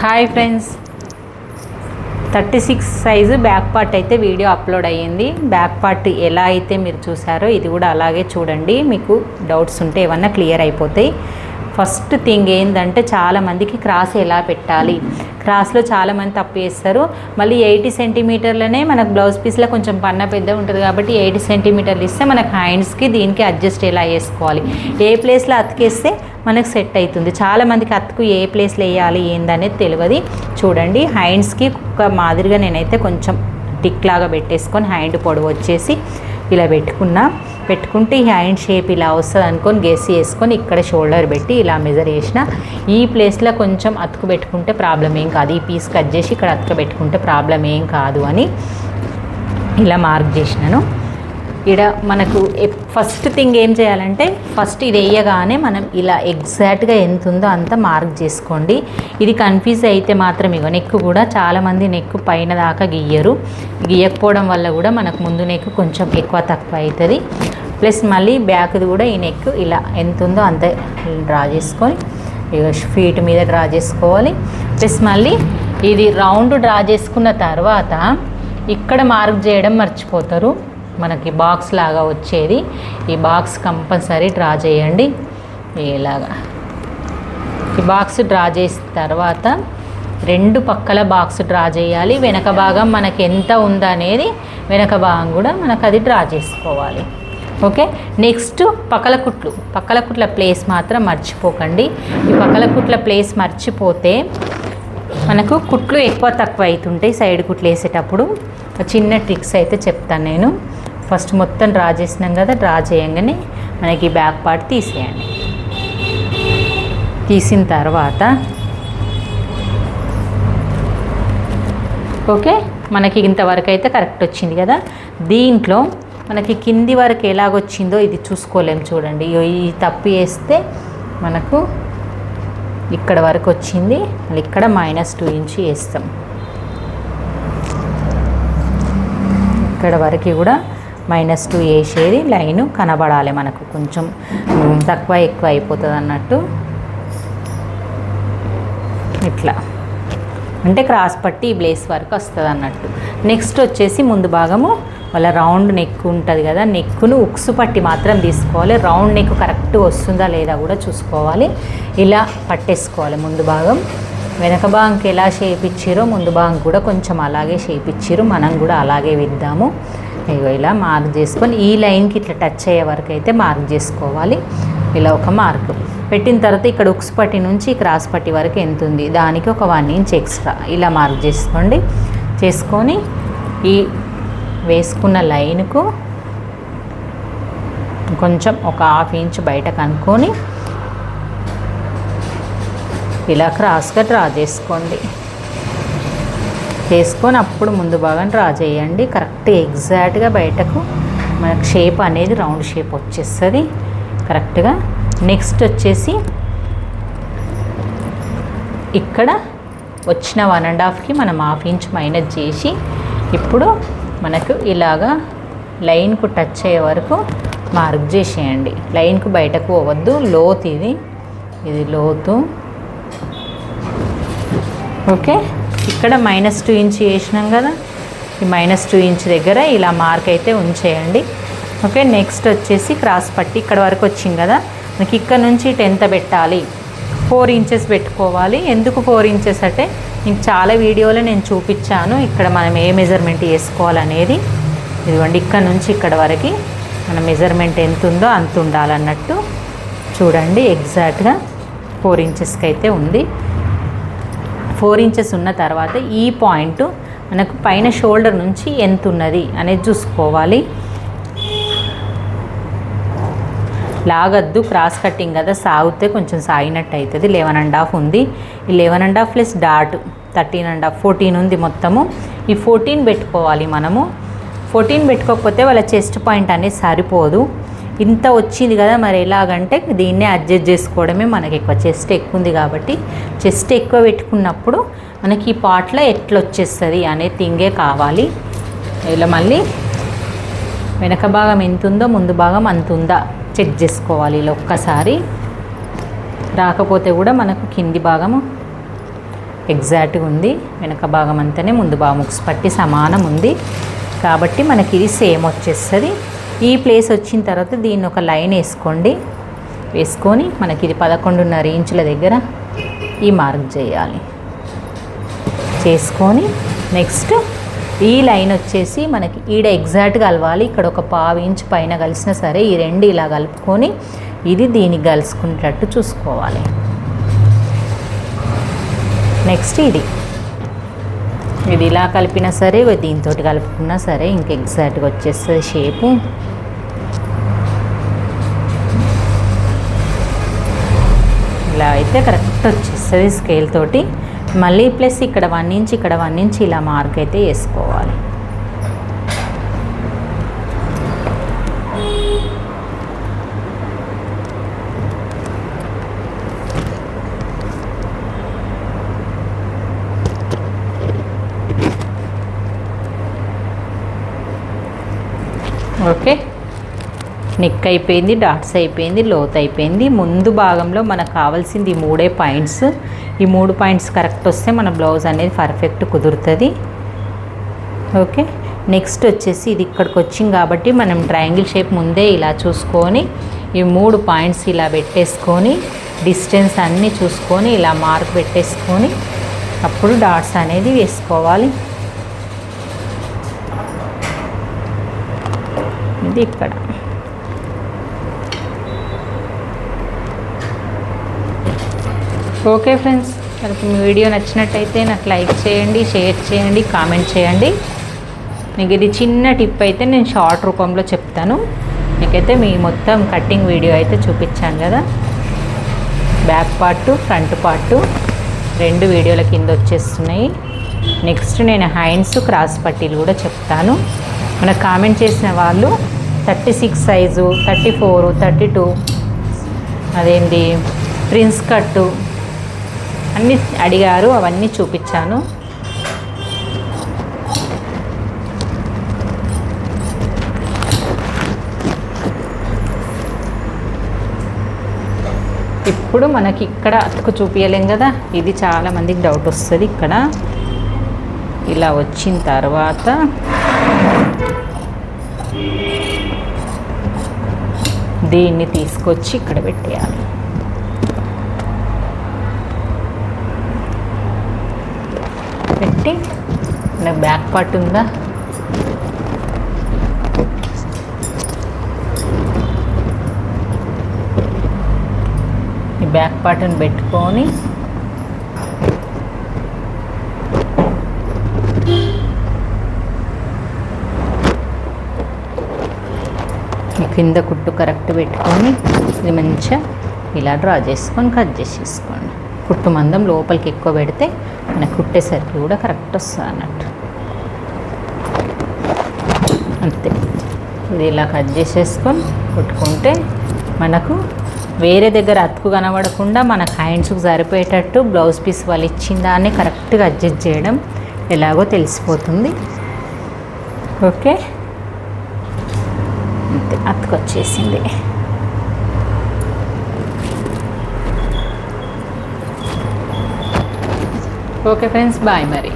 Hi friends, 36 size back part అయితే video upload అయ్యింది. Back part ఎలా అయితే మీరు చూసారో ఇది కూడా అలాగే చూడండి. మీకు డౌట్స్ ఉంటే ఏమన్నా క్లియర్ అయిపోతాయి. ఫస్ట్ థింగ్ ఏంటంటే చాలామందికి క్రాస్ ఎలా పెట్టాలి, క్రాస్లో చాలామంది తప్పు చేస్తారు. మళ్ళీ 80 సెంటీమీటర్లనే మనకు బ్లౌజ్ పీస్లో కొంచెం పన్న పెద్ద ఉంటుంది కాబట్టి 80 సెంటీమీటర్లు ఇస్తే మనకు హ్యాండ్స్కి దీనికి అడ్జస్ట్ ఎలా చేసుకోవాలి, ఏ ప్లేస్లో అతికేస్తే మనకు సెట్ అవుతుంది. చాలామందికి అతుకు ఏ ప్లేస్లో వేయాలి ఏందనేది తెలియదు. చూడండి, హ్యాండ్స్కి ఒక మాదిరిగా నేనైతే కొంచెం టిక్ లాగా పెట్టేసుకొని హ్యాండ్ పొడవు వచ్చేసి ఇలా పెట్టుకుంటే ఈ హ్యాండ్ షేప్ ఇలా వస్తుంది అనుకొని గెస్ చేసుకొని ఇక్కడ షోల్డర్ పెట్టి ఇలా మెజర్ చేసిన. ఈ ప్లేస్లో కొంచెం అతుకు పెట్టుకుంటే ప్రాబ్లం ఏం కాదు, ఈ పీస్ కట్ చేసి ఇక్కడ అతుకు పెట్టుకుంటే ప్రాబ్లం ఏం కాదు అని ఇలా మార్క్ చేసినాను. ఇక్కడ మనకు ఫస్ట్ థింగ్ ఏం చేయాలంటే ఫస్ట్ ఇది వేయగానే మనం ఇలా ఎగ్జాక్ట్గా ఎంత ఉందో అంత మార్క్ చేసుకోండి. ఇది కన్ఫ్యూజ్ అయితే మాత్రం ఇగో నెక్ కూడా చాలామంది నెక్ పైన దాకా గీయకపోవడం వల్ల కూడా మనకు ముందు నెక్ కొంచెం ఎక్కువ తక్కువ అవుతుంది. ప్లస్ మళ్ళీ బ్యాక్ది కూడా ఈ నెక్ ఇలా ఎంత ఉందో అంత డ్రా చేసుకొని ఫీట్ మీద డ్రా చేసుకోవాలి. ప్లస్ మళ్ళీ ఇది రౌండ్ డ్రా చేసుకున్న తర్వాత ఇక్కడ మార్క్ చేయడం మర్చిపోతారు. మనకి బాక్స్ లాగా వచ్చేది ఈ బాక్స్ కంపల్సరీ డ్రా చేయండి. ఇలాగా ఈ బాక్స్ డ్రా చేసిన తర్వాత రెండు పక్కల బాక్స్ డ్రా చేయాలి. వెనక భాగం మనకి ఎంత ఉందనేది వెనక భాగం కూడా మనకు అది డ్రా చేసుకోవాలి. ఓకే, నెక్స్ట్ పక్కల కుట్ల ప్లేస్ మాత్రం మర్చిపోకండి. ఈ పక్కల కుట్ల ప్లేస్ మర్చిపోతే మనకు కుట్లు ఎక్కువ తక్కువ అవుతుంటాయి. సైడ్ కుట్లు వేసేటప్పుడు చిన్న ట్రిక్స్ అయితే చెప్తాను నేను. ఫస్ట్ మొత్తం డ్రా చేసినాం కదా, డ్రా చేయంగానే మనకి బ్యాక్ పార్ట్ తీసేయండి. తీసిన తర్వాత ఓకే, మనకి ఇంతవరకు అయితే కరెక్ట్ వచ్చింది కదా. దీంట్లో మనకి కింది వరకు ఎలాగొచ్చిందో ఇది చూసుకోలేము. చూడండి, ఈ తప్పు వేస్తే మనకు ఇక్కడ వరకు వచ్చింది, మళ్ళీ ఇక్కడ -2 ఇంచ్ వేస్తాం. ఇక్కడ వరకు కూడా -2 వేసేది లైను కనబడాలి మనకు. కొంచెం తక్కువ ఎక్కువ అయిపోతుంది అన్నట్టు. ఇట్లా అంటే క్రాస్ పట్టి ఈ బ్లేస్ వరకు వస్తుంది అన్నట్టు. నెక్స్ట్ వచ్చేసి ముందు భాగము వాళ్ళ రౌండ్ నెక్ ఉంటుంది కదా, నెక్కును ఉక్సు పట్టి మాత్రం తీసుకోవాలి. రౌండ్ నెక్ కరెక్ట్ వస్తుందా లేదా కూడా చూసుకోవాలి. ఇలా పట్టేసుకోవాలి ముందు భాగం. వెనక భాగంకి ఎలా షేప్ ఇచ్చారో ముందు భాగం కూడా కొంచెం అలాగే షేప్ ఇచ్చారు, మనం కూడా అలాగే విద్దాము. ఇగో ఇలా మార్క్ చేసుకొని ఈ లైన్కి ఇట్లా టచ్ అయ్యే వరకు అయితే మార్క్ చేసుకోవాలి. ఇలా ఒక మార్క్ పెట్టిన తర్వాత ఇక్కడ ఉక్స్ పట్టి నుంచి క్రాస్ పట్టి వరకు ఎంత ఉంది దానికి ఒక 1 ఇంచ్ ఎక్స్ట్రా ఇలా మార్క్ చేసుకోండి. చేసుకొని ఈ వేసుకున్న లైన్కు కొంచెం ఒక 1/2 ఇంచ్ బయట కనుక్కొని ఇలా క్రాస్గా డ్రా చేసుకోండి. చేసుకొని అప్పుడు ముందు భాగం డ్రా చేయండి. కరెక్ట్ ఎగ్జాక్ట్గా బయటకు మనకు షేప్ అనేది రౌండ్ షేప్ వచ్చేస్తుంది కరెక్ట్గా. నెక్స్ట్ వచ్చేసి ఇక్కడ వచ్చిన 1.5కి మనం 1/2 ఇంచ్ మైనస్ చేసి ఇప్పుడు మనకు ఇలాగా లైన్కు టచ్ అయ్యే వరకు మార్క్ చేసేయండి. లైన్కు బయటకు పోవద్దు, లోతు ఇది లోతు. ఓకే, ఇక్కడ -2 ఇంచ్ వేసినాం కదా, ఈ -2 ఇంచ్ దగ్గర ఇలా మార్క్ అయితే ఉంచేయండి. ఓకే, నెక్స్ట్ వచ్చేసి క్రాస్ పట్టి ఇక్కడ వరకు వచ్చింది కదా, మనకి ఇక్కడ నుంచి ఎంత పెట్టాలి, 4 ఇంచెస్ పెట్టుకోవాలి. ఎందుకు 4 ఇంచెస్ అంటే మీకు చాలా వీడియోలో నేను చూపించాను ఇక్కడ మనం ఏ మెజర్మెంట్ వేసుకోవాలనేది. ఇదిగోండి, ఇక్కడ నుంచి ఇక్కడ వరకు మన మెజర్మెంట్ ఎంత ఉందో అంత ఉండాలన్నట్టు చూడండి. ఎగ్జాక్ట్గా 4 ఇంచెస్కి అయితే ఉంది. 4 ఇంచెస్ ఉన్న తర్వాత ఈ పాయింట్ మనకు పైన షోల్డర్ నుంచి ఎంత ఉన్నది అనేది చూసుకోవాలి. లాగద్దు, క్రాస్ కటింగ్ కదా, సాగితే కొంచెం సాగినట్టు అవుతుంది. 11.5 ఉంది. ఈ 11.5 ప్లస్ డాట్ 13.5 14 ఉంది మొత్తము. ఈ 14 పెట్టుకోవాలి మనము. 14 పెట్టుకోకపోతే వాళ్ళ చెస్ట్ పాయింట్ అనేది సరిపోదు. ఇంత వచ్చింది కదా, మరి ఎలాగంటే దీన్నే అడ్జస్ట్ చేసుకోవడమే మనకి ఎక్కువ. చెస్ట్ ఎక్కువ ఉంది కాబట్టి చెస్ట్ ఎక్కువ పెట్టుకున్నప్పుడు మనకి ఈ పార్ట్లో ఎట్లా వచ్చేస్తుంది అనే థింగే కావాలి. ఇలా మళ్ళీ వెనక భాగం ఎంత ఉందో ముందు భాగం అంత ఉందా చెక్ చేసుకోవాలి. ఇలా ఒక్కసారి రాకపోతే కూడా మనకు కింది భాగము ఎగ్జాక్ట్గా ఉంది. వెనక భాగం అంతానే ముందు భాగం ఉక్స్ పట్టి సమానం ఉంది కాబట్టి మనకి ఇది సేమ్ వచ్చేస్తుంది. ఈ ప్లేస్ వచ్చిన తర్వాత దీన్ని ఒక లైన్ వేసుకోండి. వేసుకొని మనకి ఇది 11.5 ఇంచుల దగ్గర ఈ మార్క్ చేయాలి. చేసుకొని నెక్స్ట్ ఈ లైన్ వచ్చేసి మనకి ఈడ ఎగ్జాక్ట్గా కలవాలి. ఇక్కడ ఒక 1/2 ఇంచు పైన కలిసినా సరే ఈ రెండు ఇలా కలుపుకొని ఇది దీనికి కలుసుకునేటట్టు చూసుకోవాలి. నెక్స్ట్ ఇది ఇలా కలిపినా సరే దీంతో కలుపుకున్నా సరే ఇంక ఎగ్జాక్ట్గా వచ్చేస్తుంది షేపు. ఇలా అయితే కరెక్ట్ వచ్చేస్తుంది స్కేల్ తోటి. మళ్ళీ ప్లస్ ఇక్కడ 1 ఇంచ్ ఇక్కడ 1 ఇంచ్ ఇలా మార్క్ అయితే వేసుకోవాలి. ఓకే, నెక్ అయిపోయింది, డాట్స్ అయిపోయింది, లోత్ అయిపోయింది. ముందు భాగంలో మనకు కావాల్సింది ఈ 3 పాయింట్స్. ఈ 3 పాయింట్స్ కరెక్ట్ వస్తే మన బ్లౌజ్ అనేది పర్ఫెక్ట్ కుదురుతుంది. ఓకే, నెక్స్ట్ వచ్చేసి ఇది ఇక్కడికి వచ్చింది కాబట్టి మనం ట్రయాంగిల్ షేప్ ముందే ఇలా చూసుకొని ఈ 3 పాయింట్స్ ఇలా పెట్టేసుకొని డిస్టెన్స్ అన్నీ చూసుకొని ఇలా మార్క్ పెట్టేసుకొని అప్పుడు డాట్స్ అనేది వేసుకోవాలి. ఇది ఇక్కడ ఓకే ఫ్రెండ్స్, మీకు మీ వీడియో నచ్చినట్టయితే నాకు లైక్ చేయండి, షేర్ చేయండి, కామెంట్ చేయండి. మీకు ఇది చిన్న టిప్ అయితే నేను షార్ట్ రూపంలో చెప్తాను. మీకైతే మీ మొత్తం కటింగ్ వీడియో అయితే చూపించాను కదా. బ్యాక్ పార్ట్ ఫ్రంట్ పార్ట్ 2 వీడియోల కింద వచ్చేస్తున్నాయి. నెక్స్ట్ నేను హ్యాండ్స్ క్రాస్ పట్టీలు కూడా చెప్తాను. మనకు కామెంట్ చేసిన వాళ్ళు 36 సైజు 34 32 అదేంటి ప్రిన్స్ కట్టు అన్నీ అడిగారు, అవన్నీ చూపించాను. ఇప్పుడు మనకి ఇక్కడ అతుకు చూపించలేం కదా, ఇది చాలామందికి డౌట్ వస్తుంది. ఇక్కడ ఇలా వచ్చిన తర్వాత దీన్ని తీసుకొచ్చి ఇక్కడ పెట్టేయాలి. పెట్టి నాకు బ్యాక్ పార్ట్ ఉందా ఈ బ్యాక్ పార్ట్ని పెట్టుకొని ఈ కింద కుట్టు కరెక్ట్ పెట్టుకొని ఇది మంచిగా ఇలా డ్రా చేసుకొని కట్ చేసేసుకోండి. కుట్టు మందం లోపలికి ఎక్కువ పెడితే మనకు కుట్టేసరికి కూడా కరెక్ట్ వస్తుంది అన్నట్టు. అంతే, ఇది ఇలా కట్ చేసేసుకొని కుట్టుకుంటే మనకు వేరే దగ్గర అతుకు కనబడకుండా మనకు హ్యాండ్స్కి సరిపోయేటట్టు బ్లౌజ్ పీస్ వాళ్ళు ఇచ్చిన దాన్ని కరెక్ట్గా అడ్జస్ట్ చేయడం ఎలాగో తెలిసిపోతుంది. ఓకే, అంతే, అతుకు వచ్చేసింది. ఓకే ఫ్రెండ్స్, బాయ్ మరి.